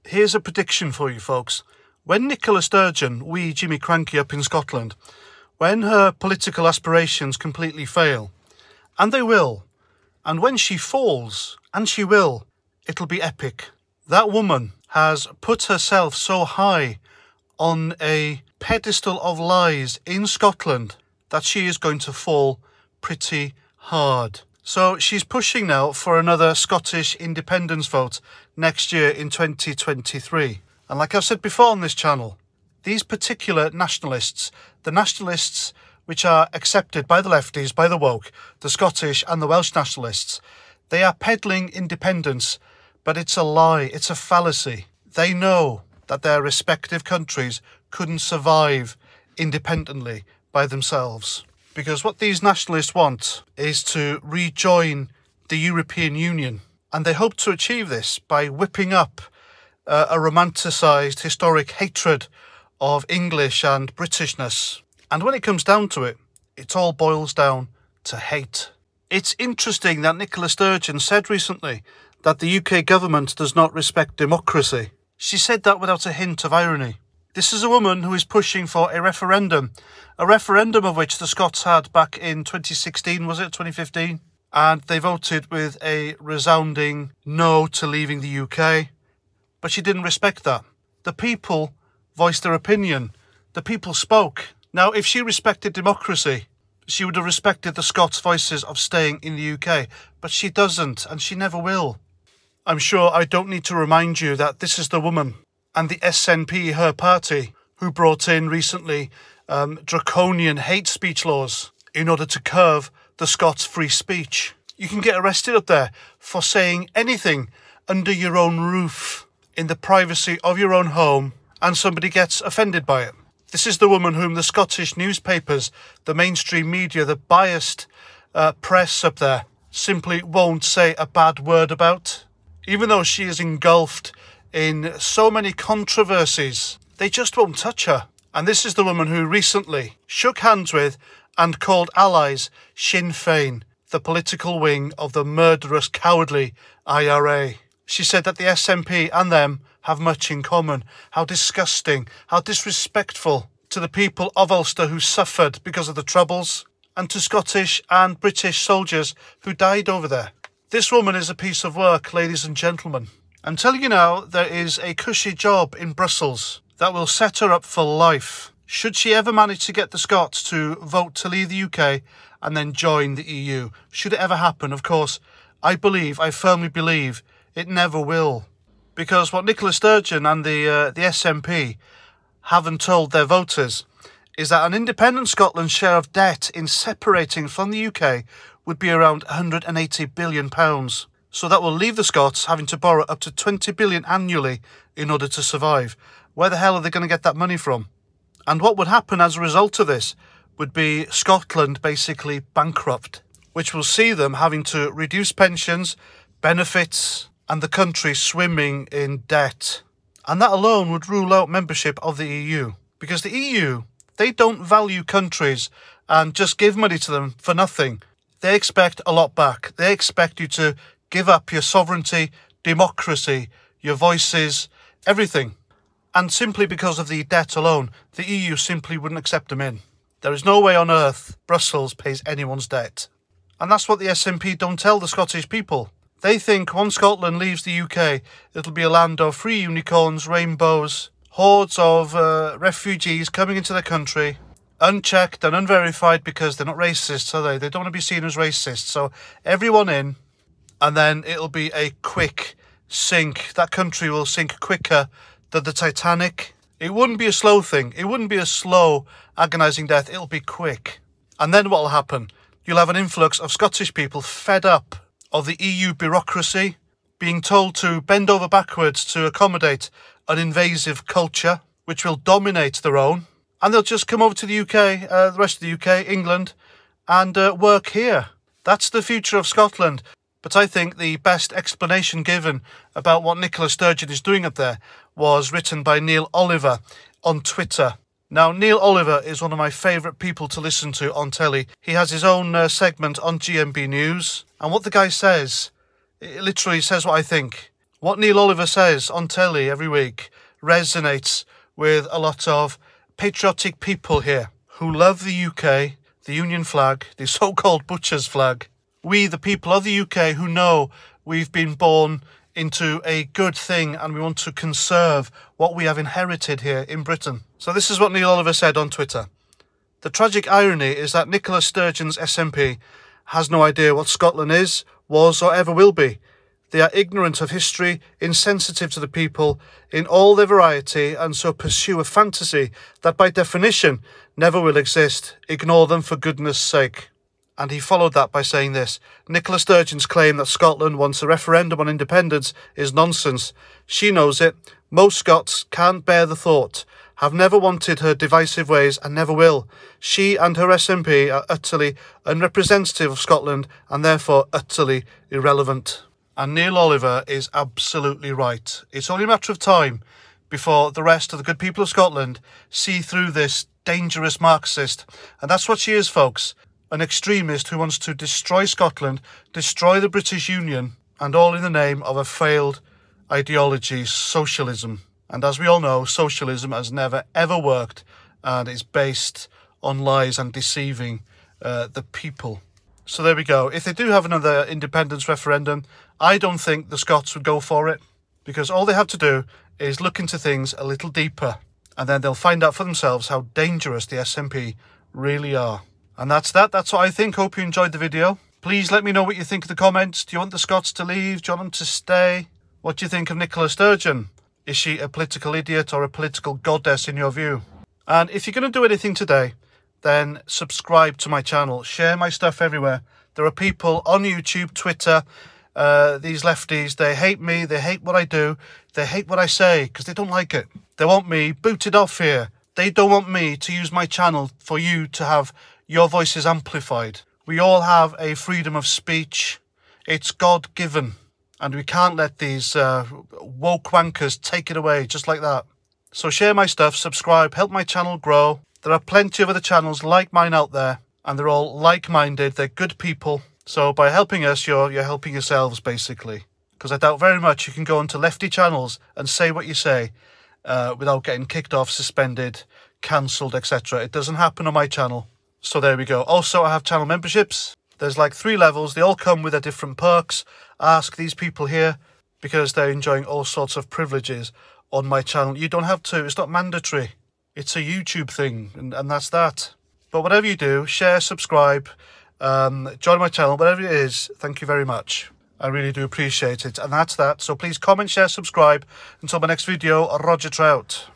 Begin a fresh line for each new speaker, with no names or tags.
Here's a prediction for you folks. When Nicola Sturgeon, wee Jimmy Cranky up in Scotland, when her political aspirations completely fail, and they will, and when she falls, and she will, it'll be epic. That woman has put herself so high on a pedestal of lies in Scotland that she is going to fall pretty hard. So she's pushing now for another Scottish independence vote next year in 2023. And like I've said before on this channel, these particular nationalists, the nationalists which are accepted by the lefties, by the woke, the Scottish and the Welsh nationalists, they are peddling independence, but it's a lie, it's a fallacy. They know that their respective countries couldn't survive independently by themselves. Because what these nationalists want is to rejoin the European Union. And they hope to achieve this by whipping up a romanticised historic hatred of English and Britishness. And when it comes down to it, it all boils down to hate. It's interesting that Nicola Sturgeon said recently that the UK government does not respect democracy. She said that without a hint of irony. This is a woman who is pushing for a referendum of which the Scots had back in 2016, was it, 2015? And they voted with a resounding no to leaving the UK. But she didn't respect that. The people voiced their opinion. The people spoke. Now, if she respected democracy, she would have respected the Scots' voices of staying in the UK. But she doesn't, and she never will. I'm sure I don't need to remind you that this is the woman and the SNP, her party, who brought in recently draconian hate speech laws in order to curb the Scots' free speech. You can get arrested up there for saying anything under your own roof, in the privacy of your own home, and somebody gets offended by it. This is the woman whom the Scottish newspapers, the mainstream media, the biased press up there simply won't say a bad word about. Even though she is engulfed in so many controversies, they just won't touch her. And this is the woman who recently shook hands with and called allies Sinn Féin, the political wing of the murderous, cowardly IRA. She said that the SNP and them have much in common. How disgusting, how disrespectful to the people of Ulster who suffered because of the Troubles, and to Scottish and British soldiers who died over there. This woman is a piece of work, ladies and gentlemen. I'm telling you now, there is a cushy job in Brussels that will set her up for life. Should she ever manage to get the Scots to vote to leave the UK and then join the EU, should it ever happen, of course, I firmly believe, it never will. Because what Nicola Sturgeon and the SNP haven't told their voters is that an independent Scotland's share of debt in separating from the UK would be around £180 billion. So that will leave the Scots having to borrow up to £20 billion annually in order to survive. Where the hell are they going to get that money from? And what would happen as a result of this would be Scotland basically bankrupt, which will see them having to reduce pensions, benefits, and the country swimming in debt. And that alone would rule out membership of the EU. Because the EU, they don't value countries and just give money to them for nothing. They expect a lot back. They expect you to give up your sovereignty, democracy, your voices, everything. And simply because of the debt alone, the EU simply wouldn't accept them in. There is no way on earth Brussels pays anyone's debt. And that's what the SNP don't tell the Scottish people. They think once Scotland leaves the UK, it'll be a land of free unicorns, rainbows, hordes of refugees coming into the country, unchecked and unverified because they're not racists, are they? They don't want to be seen as racist. So everyone in, and then it'll be a quick sink. That country will sink quicker than the Titanic. It wouldn't be a slow thing. It wouldn't be a slow, agonising death. It'll be quick. And then what will happen? You'll have an influx of Scottish people fed up of the EU bureaucracy, being told to bend over backwards to accommodate an invasive culture, which will dominate their own. And they'll just come over to the UK, the rest of the UK, England, and work here. That's the future of Scotland. But I think the best explanation given about what Nicola Sturgeon is doing up there was written by Neil Oliver on Twitter. Now, Neil Oliver is one of my favourite people to listen to on telly. He has his own segment on GMB News. And what the guy says, it literally says what I think. What Neil Oliver says on telly every week resonates with a lot of patriotic people here who love the UK, the Union flag, the so-called butcher's flag. We, the people of the UK, who know we've been born into a good thing and we want to conserve what we have inherited here in Britain. So this is what Neil Oliver said on Twitter. The tragic irony is that Nicola Sturgeon's SNP has no idea what Scotland is, was or ever will be. They are ignorant of history, insensitive to the people in all their variety, and so pursue a fantasy that by definition never will exist. Ignore them for goodness sake. And he followed that by saying this: Nicola Sturgeon's claim that Scotland wants a referendum on independence is nonsense. She knows it. Most Scots can't bear the thought, have never wanted her divisive ways and never will. She and her SNP are utterly unrepresentative of Scotland and therefore utterly irrelevant. And Neil Oliver is absolutely right. It's only a matter of time before the rest of the good people of Scotland see through this dangerous Marxist. And that's what she is, folks. An extremist who wants to destroy Scotland, destroy the British Union, and all in the name of a failed ideology, socialism. And as we all know, socialism has never ever worked and is based on lies and deceiving the people. So there we go. If they do have another independence referendum, I don't think the Scots would go for it, because all they have to do is look into things a little deeper and then they'll find out for themselves how dangerous the SNP really are. And that's that. That's what I think. Hope you enjoyed the video. Please let me know what you think in the comments. Do you want the Scots to leave? Do you want them to stay? What do you think of Nicola Sturgeon? Is she a political idiot or a political goddess in your view? And if you're going to do anything today, then subscribe to my channel. Share my stuff everywhere. There are people on YouTube, Twitter, these lefties, they hate me, they hate what I do, they hate what I say because they don't like it. They want me booted off here. They don't want me to use my channel for you to have your voices amplified. We all have a freedom of speech. It's God-given. And we can't let these woke wankers take it away just like that. So share my stuff, subscribe, help my channel grow. There are plenty of other channels like mine out there, and they're all like-minded. They're good people. So by helping us, you're helping yourselves, basically. Because I doubt very much you can go onto lefty channels and say what you say without getting kicked off, suspended, cancelled, etc. It doesn't happen on my channel. So there we go. Also, I have channel memberships. There's like 3 levels. They all come with their different perks. Ask these people here because they're enjoying all sorts of privileges on my channel. You don't have to. It's not mandatory. It's a YouTube thing, and that's that. But whatever you do, share, subscribe, join my channel, whatever it is, thank you very much. I really do appreciate it. And that's that. So please comment, share, subscribe. Until my next video, Roger Trout.